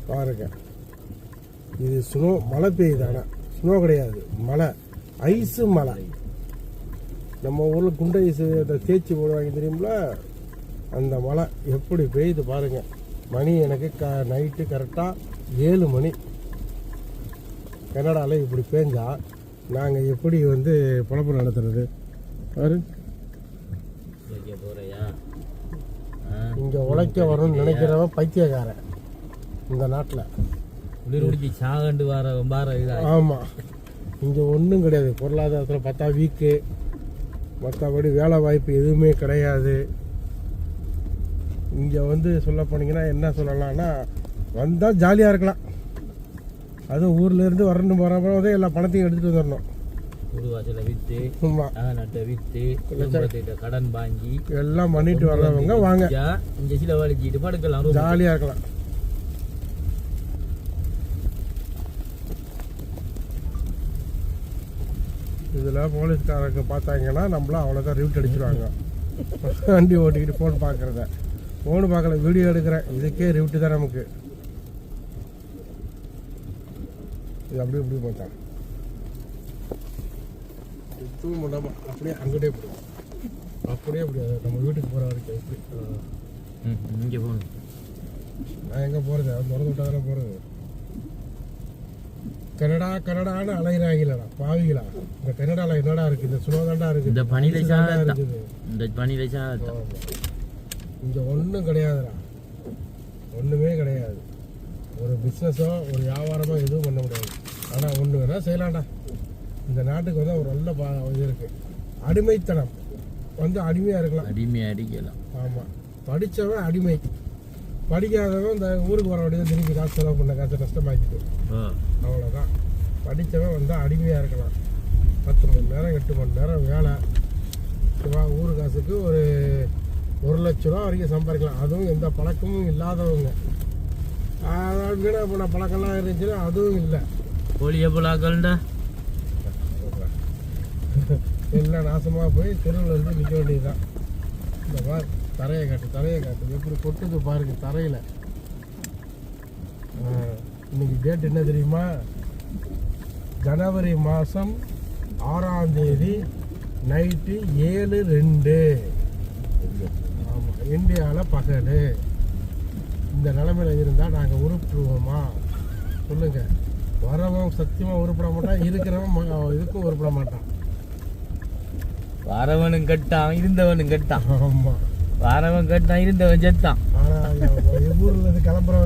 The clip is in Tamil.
பாருங்க, இது ஸ்னோ, மழை பெய்யுது. ஆனால் ஸ்னோ கிடையாது, மழை, ஐஸு மழை. நம்ம ஊரில் குண்டை ஐஸு அதை தேய்ச்சி போடுவாங்க தெரியுங்களா, அந்த மழை எப்படி பெய்யுது பாருங்க. மணி எனக்கு நைட்டு கரெக்டாக 7 மணி. கனடாவில் இப்படி பேஞ்சா நாங்கள் எப்படி வந்து பொழப்பு நடத்துறது பாரு. இங்கே உழைக்க வரணும்னு நினைக்கிறவன் பைத்தியக்காரன் இந்த நாட்டில். ஆமாம், இங்கே ஒன்றும் கிடையாது. பொருளாதாரத்தில் பார்த்தா வீக்கு, மற்றபடி வேலை வாய்ப்பு எதுவுமே கிடையாது. இங்கே வந்து சொல்ல போனீங்கன்னா என்ன சொல்லலாம்னா, வந்தால் ஜாலியாக இருக்கலாம். அதுவும் ஊர்லேருந்து வரணும் போகிறப்ப எல்லா பணத்தையும் எடுத்துகிட்டு வந்துடணும். கடன் வாங்கி எல்லாம் பண்ணிட்டு வர்றவங்க வாங்க, ஜாலியாக இருக்கலாம். இதில் போலீஸ்காரங்க பார்த்தாங்கன்னா நம்மளாம் அவ்வளோதான் ரிவ்ட் அடிச்சிருவாங்க. வண்டி ஓட்டிக்கிட்டு ஃபோன் பார்க்குறத, ஃபோனு பார்க்கல, வீடியோ எடுக்கிறேன், இதுக்கே ரிவ்ட்டு தான் நமக்கு. இது அப்படி இப்படி போட்டான் தூங்க முடியாம அப்படியே அங்கிட்டே போடுவோம். அப்படியே முடியாது, நம்ம வீட்டுக்கு போகிற வரைக்கும் எப்படி இங்கே போகணும். நான் எங்கே போகிறது, அவன் திறந்து விட்டா தானே போகிறது. கனடா கனடான்னு அலைகிறாங்களா பாவிகளா. இந்த கனடாவில் என்னடா இருக்குது, இந்த ஸ்னோ தாண்டா இருக்குது, இந்த பனியில இருக்குது. இந்த பனியில இங்கே ஒன்றும் கிடையாதுடா, ஒன்றுமே கிடையாது. ஒரு பிஸ்னஸோ ஒரு வியாபாரமோ எதுவும் பண்ண முடியாது. ஆனால் ஒன்று வேணால் செய்யலாம்டா. இந்த நாட்டுக்கு வந்து ஒரு நல்ல இது இருக்குது. அடிமைத்தனம் வந்து அடிமையாக இருக்கலாம், அடிமையாக அடிக்கலாம். ஆமாம், படித்தவன் அடிமை, படிக்காதவன் இந்த ஊருக்கு வர வேண்டியதை திருப்பி காசு செலவு பண்ண காசை நஷ்டமாக்கிட்டு அவ்வளோதான். படித்தவன் வந்து அடிமையாக இருக்கலாம். 10 மணி நேரம் 8 மணி நேரம் வேலை, ஊரு காசுக்கு ஒரு 1 லட்ச ரூபா வரைக்கும் சம்பாதிக்கலாம். அதுவும் எந்த பழக்கமும் இல்லாதவங்க. வீணா போன பழக்கம்லாம் இருந்துச்சுன்னா அதுவும் இல்லை. கோழியை போலாக்கள்டா எல்லாம் நாசமாக போய் தெருவில் இருந்து நிற்க வேண்டியதுதான். இந்த மாதிரி தரையை காட்டு எப்படி கொட்டுது பாருங்க தரையில். இன்னைக்கு டேட் என்ன தெரியுமா? ஜனவரி மாதம் 6ஆம் தேதி நைட்டு 7:02. ஆமாம், இந்தியாவில் பகல். இந்த நிலைமையில் இருந்தால் நாங்கள் உருப்பிடுவோமா சொல்லுங்கள்? வரவன் சத்தியமாக உருப்பிட மாட்டான், இருக்கிறவன் இதுக்கும் உருப்பிட மாட்டான். வரவனும் கட்டான், இருந்தவனும் கட்டான். ஆமாம், வரவன் கட்டான், இருந்தவன் செத்தான். ஆனால் ஊரில் இருந்து கிளம்புறவன்